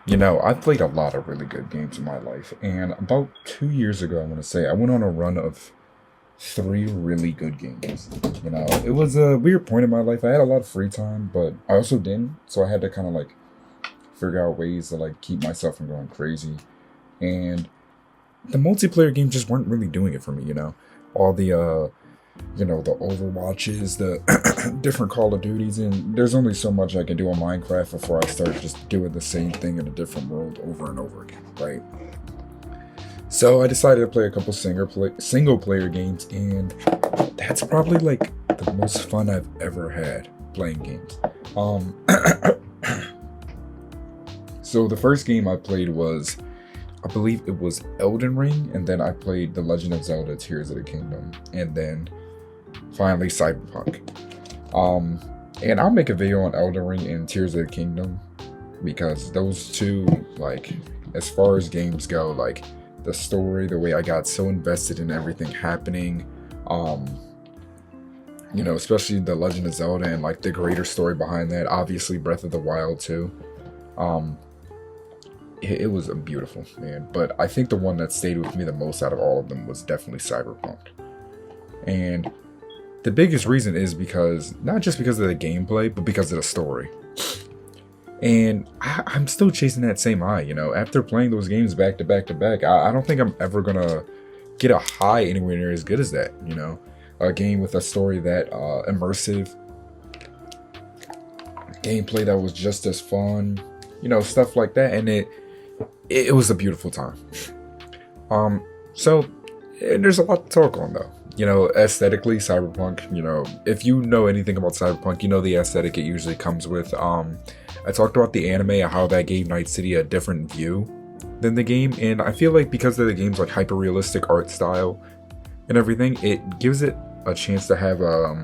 I've played a lot of really good games in my life, and about 2 years ago, I want to say, I went on a run of three really good games. It was a weird point in my life. I had a lot of free time, but I also didn't, so I had to kind of like figure out ways to like keep myself from going crazy. And the multiplayer games just weren't really doing it for me. All the Overwatches, the different Call of Duties, and there's only so much I can do on Minecraft before I start just doing the same thing in a different world over and over again, right? So I decided to play a couple single player games, and that's probably like the most fun I've ever had playing games. Um, so the first game I played was, I believe it was Elden Ring, and then I played The Legend of Zelda: Tears of the Kingdom, and then finally Cyberpunk. And I'll make a video on Elden Ring and Tears of the Kingdom because those two, like, as far as games go, like the story, the way I got so invested in everything happening, especially The Legend of Zelda and like the greater story behind that. Obviously, Breath of the Wild too. Um, it was a beautiful, man. But I think the one that stayed with me the most out of all of them was definitely Cyberpunk. And the biggest reason is because, not just because of the gameplay, but because of the story. And I'm still chasing that same high. After playing those games back to back to back, I don't think I'm ever gonna get a high anywhere near as good as that. A game with a story that immersive, gameplay that was just as fun, stuff like that. And it was a beautiful time. So there's a lot to talk on though. Aesthetically, Cyberpunk, if you know anything about Cyberpunk, you know the aesthetic it usually comes with. I talked about the anime and how that gave Night City a different view than the game, and I feel like because of the game's like hyper realistic art style and everything, it gives it a chance to have a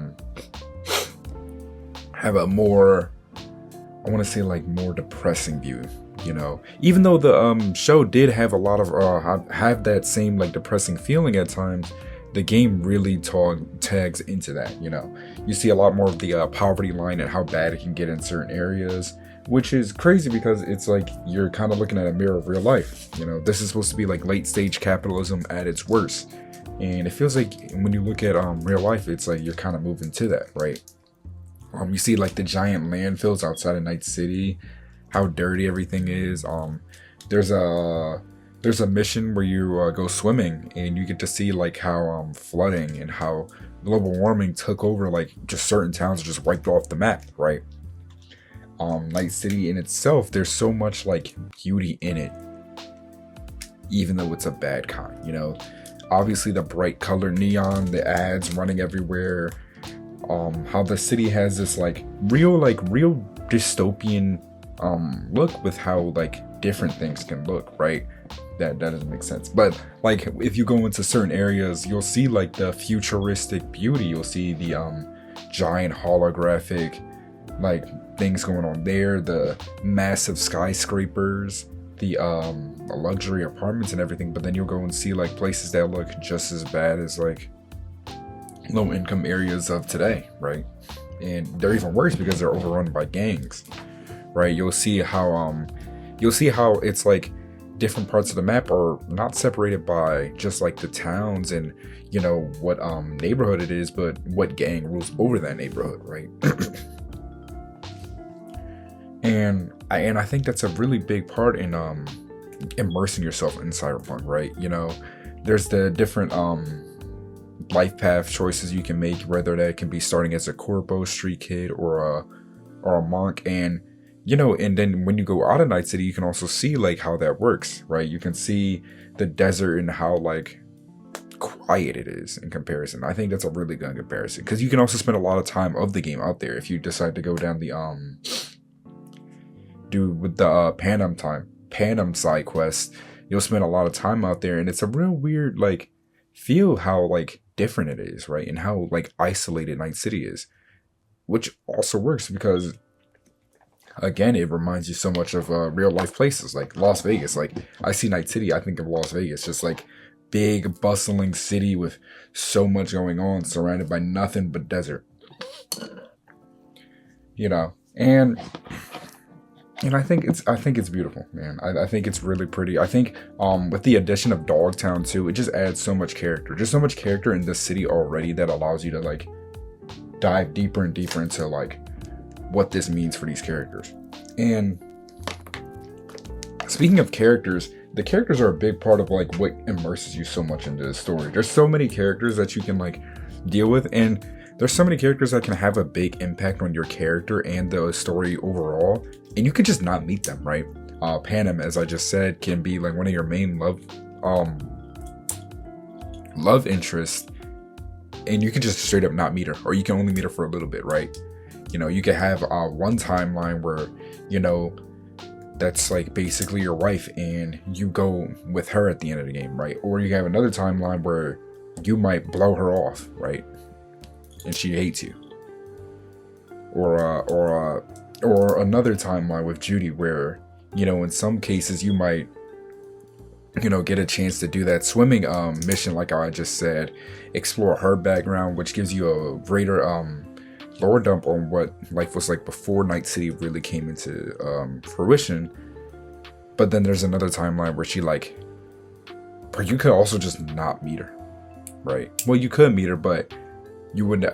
more, I want to say, like, more depressing view. Even though the show did have a lot of have that same like depressing feeling at times, the game really tags into that. You see a lot more of the poverty line and how bad it can get in certain areas, which is crazy because it's like you're kind of looking at a mirror of real life. This is supposed to be like late stage capitalism at its worst, and it feels like when you look at real life, it's like you're kind of moving to that, right? You see like the giant landfills outside of Night City, how dirty everything is. There's a mission where you go swimming and you get to see like how flooding and how global warming took over like just certain towns, just wiped off the map, right? Night City in itself, there's so much like beauty in it, even though it's a bad kind. Obviously the bright color neon, the ads running everywhere, how the city has this like real dystopian look with how like different things can look, right? That doesn't make sense, but like if you go into certain areas, you'll see like the futuristic beauty. You'll see the giant holographic like things going on there, the massive skyscrapers, the luxury apartments and everything. But then you'll go and see like places that look just as bad as like low income areas of today, right? And they're even worse because they're overrun by gangs, right? You'll see how it's like different parts of the map are not separated by just like the towns and what neighborhood it is, but what gang rules over that neighborhood, right? and I think that's a really big part in immersing yourself in Cyberpunk, right? There's the different life path choices you can make, whether that can be starting as a corpo street kid or a monk. And then when you go out of Night City, you can also see like how that works, right? You can see the desert and how like quiet it is in comparison. I think that's a really good comparison because you can also spend a lot of time of the game out there if you decide to go down the Panem side quest. You'll spend a lot of time out there, and it's a real weird like feel how like different it is, right? And how like isolated Night City is, which also works because again, it reminds you so much of real life places like Las Vegas. Like I see Night City, I think of Las Vegas, just like big bustling city with so much going on, surrounded by nothing but desert. And And I think it's beautiful, man. I think it's really pretty. I think with the addition of Dogtown too, it just adds so much character. Just so much character in this city already that allows you to like dive deeper and deeper into like what this means for these characters. And speaking of characters, the characters are a big part of like what immerses you so much into the story. There's so many characters that you can like deal with, and there's so many characters that can have a big impact on your character and the story overall, and you could just not meet them, right? Panem, as I just said, can be like one of your main love interests, and you can just straight up not meet her, or you can only meet her for a little bit, right? You know, you could have one timeline where, you know, that's like basically your wife and you go with her at the end of the game, right? Or you have another timeline where you might blow her off, right? And she hates you. Or another timeline with Judy where, you know, in some cases you might, you know, get a chance to do that swimming mission like I just said, explore her background, which gives you a greater lore dump on what life was like before Night City really came into fruition. But then there's another timeline where she like, or you could also just not meet her, right? Well, you could meet her, but you would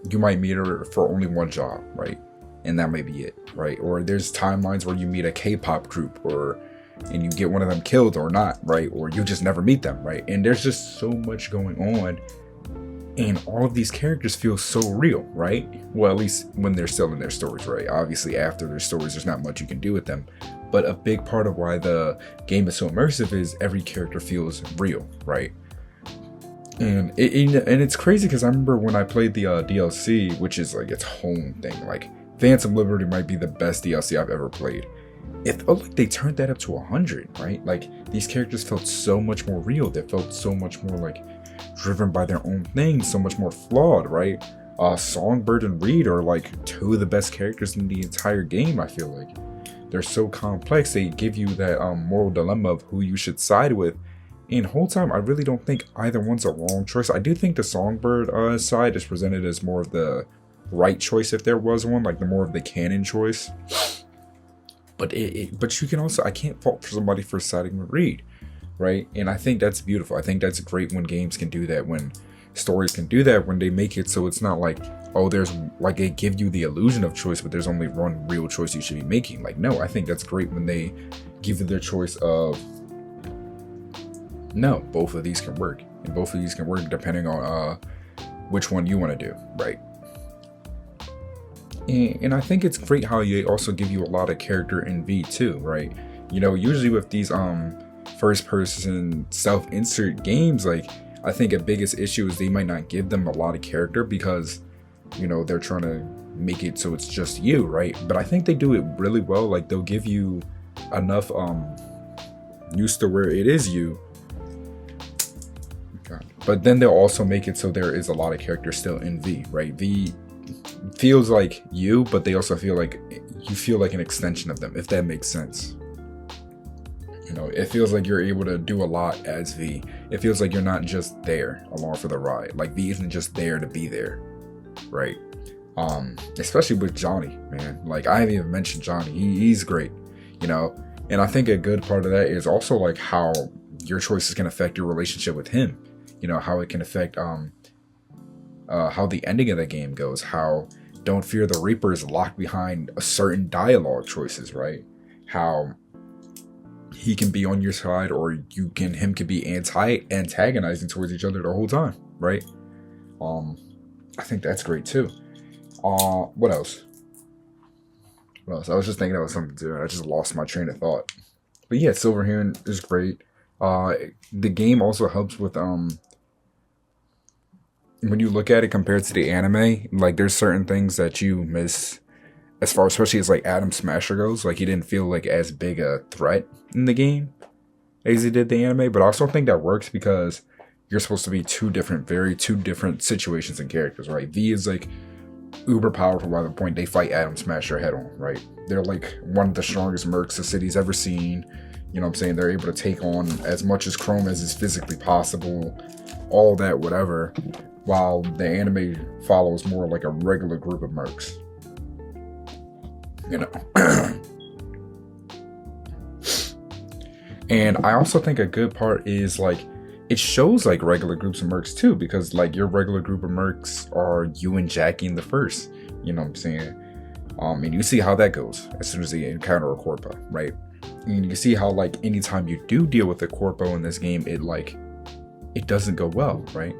you might meet her for only one job, right? And that may be it, right? Or there's timelines where you meet a K-pop group, and you get one of them killed or not, right? Or you just never meet them, right? And there's just so much going on, and all of these characters feel so real, right? Well, at least when they're still in their stories, right? Obviously, after their stories, there's not much you can do with them. But a big part of why the game is so immersive is every character feels real, right? And it's crazy because I remember when I played the DLC, which is like its own thing. Like Phantom Liberty might be the best DLC I've ever played. It felt like they turned that up to 100, right? Like these characters felt so much more real. They felt so much more like driven by their own things, so much more flawed, right? Songbird and Reed are like two of the best characters in the entire game. I feel like they're so complex. They give you that moral dilemma of who you should side with. And the whole time, I really don't think either one's a wrong choice. I do think the Songbird side is presented as more of the right choice if there was one, like the more of the canon choice. But but you can also, I can't fault for somebody for siding with Reed, right? And I think that's beautiful. I think that's great when games can do that, when stories can do that, when they make it so it's not like, oh, there's like they give you the illusion of choice, but there's only one real choice you should be making. Like, no, I think that's great when they give you the choice of, no, both of these can work, and both of these can work depending on which one you want to do, right? And I think it's great how they also give you a lot of character in V too, right? You know, usually with these first person self-insert games, like I think a biggest issue is they might not give them a lot of character because, you know, they're trying to make it so it's just you, right? But I think they do it really well. Like they'll give you enough use to where it is you. But then they'll also make it so there is a lot of character still in V, right? V feels like you, but they also feel like you feel like an extension of them, if that makes sense. You know, it feels like you're able to do a lot as V. It feels like you're not just there along for the ride. Like V isn't just there to be there, right? Especially with Johnny, man. Like I haven't even mentioned Johnny. He's great, you know. And I think a good part of that is also like how your choices can affect your relationship with him. You know, how it can affect how the ending of the game goes, how Don't Fear the Reaper is locked behind a certain dialogue choices, right? How he can be on your side or him can be antagonizing towards each other the whole time, right? I think that's great too. What else? I was just thinking about something too, and I just lost my train of thought. But yeah, Silverhand is great. The game also helps with when you look at it compared to the anime, like there's certain things that you miss as far, especially as like Adam Smasher goes. Like he didn't feel like as big a threat in the game as he did the anime, but I also think that works because you're supposed to be two different situations and characters, right? V is like uber powerful by the point they fight Adam Smasher head on, right? They're like one of the strongest mercs the city's ever seen. You know what I'm saying? They're able to take on as much as Chrome as is physically possible, all that, whatever, while the anime follows more like a regular group of mercs. You know? And I also think a good part is like it shows like regular groups of mercs too, because like your regular group of mercs are you and Jackie in the first. You know what I'm saying? And you see how that goes as soon as they encounter a corpo, right? And you see how like anytime you do deal with a corpo in this game, it doesn't go well, right?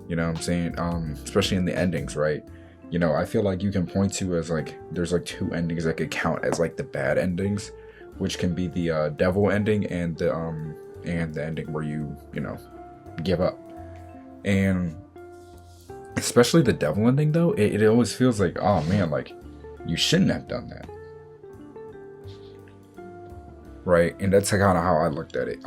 You know what I'm saying? Especially in the endings, right? You know, I feel like you can point to as like there's like two endings that could count as like the bad endings, which can be the devil ending and the ending where you know give up. And especially the devil ending though, it always feels like, oh man, like you shouldn't have done that, right? And that's kind of how I looked at it.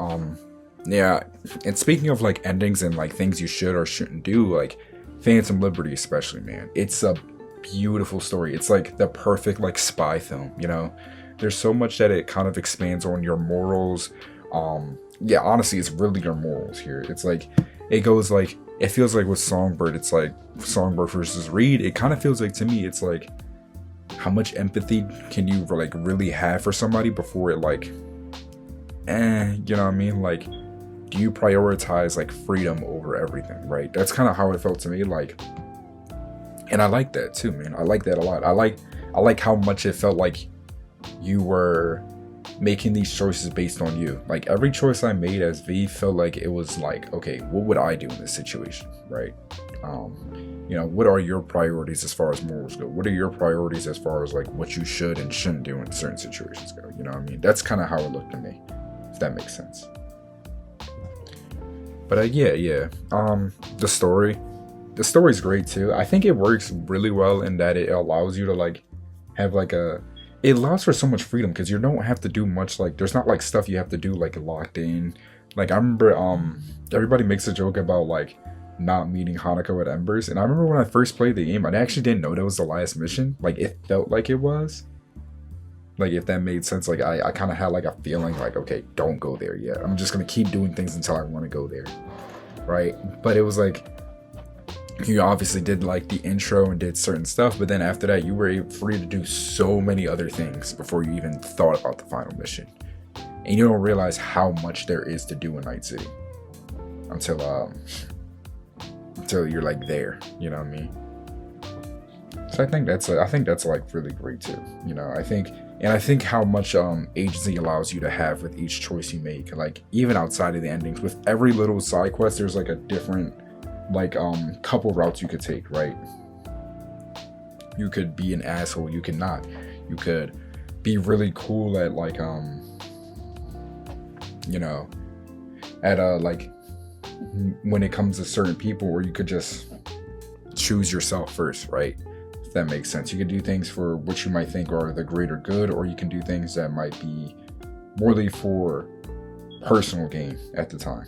Yeah, and speaking of like endings and like things you should or shouldn't do, like Phantom Liberty especially, man, it's a beautiful story. It's like the perfect like spy film, you know. There's so much that it kind of expands on your morals. Yeah, honestly, it's really your morals here. It's like it goes like it feels like with Songbird, it's like Songbird versus Reed. It kind of feels like to me, it's like how much empathy can you like really have for somebody before it like, you know what I mean? Like, do you prioritize like freedom over everything, right? That's kind of how it felt to me, like, and I like that too, man. I like that a lot. I like how much it felt like you were making these choices based on you. Like every choice I made as V felt like it was like, okay, what would I do in this situation, right? You know, what are your priorities as far as morals go? What are your priorities as far as like what you should and shouldn't do in certain situations go? You know what I mean? That's kind of how it looked to me, if that makes sense. But yeah. The story's great too. I think it works really well in that it allows you to like have like it allows for so much freedom because you don't have to do much. Like there's not like stuff you have to do like locked in. Like I remember everybody makes a joke about like not meeting Hanako at Embers, and I remember when I first played the game, I actually didn't know that was the last mission. Like it felt like it was. Like if that made sense, like I kind of had like a feeling like, okay, don't go there yet. I'm just gonna keep doing things until I want to go there, right? But it was like you obviously did like the intro and did certain stuff, but then after that you were free to do so many other things before you even thought about the final mission, and you don't realize how much there is to do in Night City until you're like there. You know what I mean? So I think that's like really great too. You know, I think how much agency allows you to have with each choice you make. Like even outside of the endings, with every little side quest, there's like a different like couple routes you could take, right? You could be an asshole, you could not. You could be really cool at like you know, at like when it comes to certain people, or you could just choose yourself first, right? If that makes sense. You can do things for what you might think are the greater good, or you can do things that might be morely for personal gain at the time.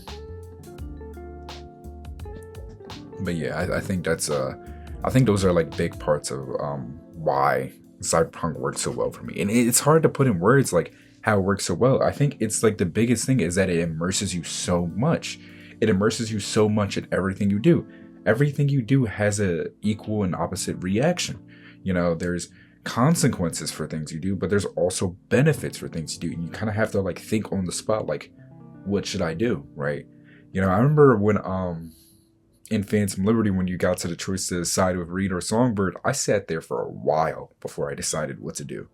But yeah, I think I think those are like big parts of why Cyberpunk works so well for me. And it's hard to put in words like how it works so well. I think it's like the biggest thing is that it immerses you so much. It immerses you so much in everything you do. Everything you do has a equal and opposite reaction. You know, there's consequences for things you do, but there's also benefits for things you do. And you kind of have to like think on the spot, like, what should I do, right? You know, I remember when in Phantom Liberty, when you got to the choice to side with Reed or Songbird, I sat there for a while before I decided what to do.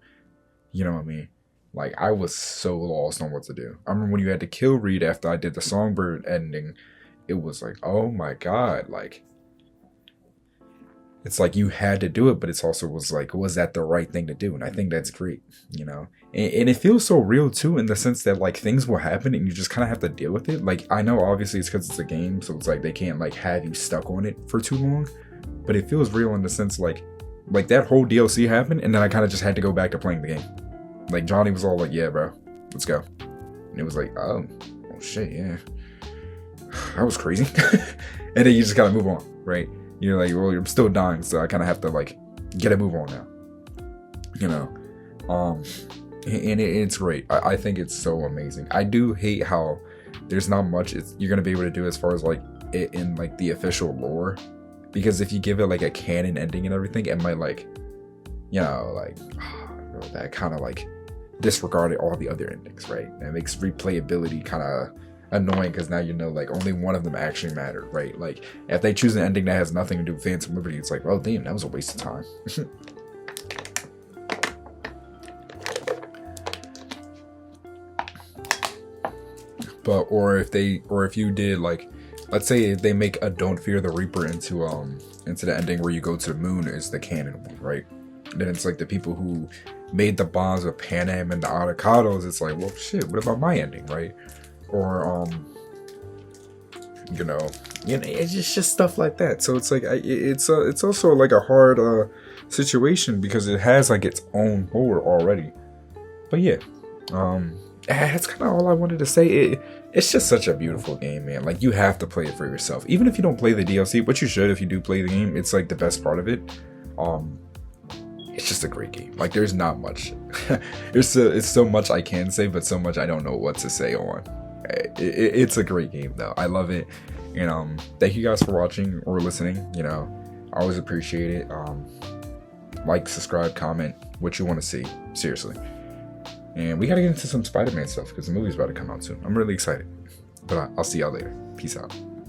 You know what I mean? Like, I was so lost on what to do. I remember when you had to kill Reed after I did the Songbird ending, it was like, oh my god, like, it's like you had to do it, but it's also was like, was that the right thing to do? And I think that's great, you know? And it feels so real too, in the sense that like things will happen and you just kind of have to deal with it. Like, I know obviously it's because it's a game, so it's like they can't like have you stuck on it for too long, but it feels real in the sense like that whole DLC happened, and then I kind of just had to go back to playing the game. Like Johnny was all like, yeah, bro, let's go. And it was like, oh shit, yeah. That was crazy. And then you just gotta move on, right? You're like, well, I'm still dying, so I kind of have to like get a move on now. You know, and it's great. I think it's so amazing. I do hate how there's not much you're gonna be able to do as far as like it in like the official lore, because if you give it like a canon ending and everything, it might like, you know, like that kind of like disregarded all the other endings, right? That makes replayability kind of annoying because now you know like only one of them actually mattered, right? Like if they choose an ending that has nothing to do with Phantom Liberty, it's like, oh damn, that was a waste of time. But or if you did like, let's say if they make a Don't Fear the Reaper into the ending where you go to the moon is the canon one, right? Then it's like the people who made the bombs with Pan Am and the avocados, it's like, well shit, what about my ending, right? Or you know, it's just stuff like that. So it's like it's also like a hard situation because it has like its own lore already. But yeah, that's kind of all I wanted to say. It's just such a beautiful game, man. Like you have to play it for yourself, even if you don't play the DLC, but you should if you do play the game. It's like the best part of it. It's just a great game. Like there's not much. It's so much I can say, but so much I don't know what to say on. It's a great game though. I love it. And thank you guys for watching or listening. You know, I always appreciate it. Like, subscribe, comment what you want to see. Seriously. And we gotta get into some Spider-Man stuff because the movie's about to come out soon. I'm really excited. But I'll see y'all later. Peace out.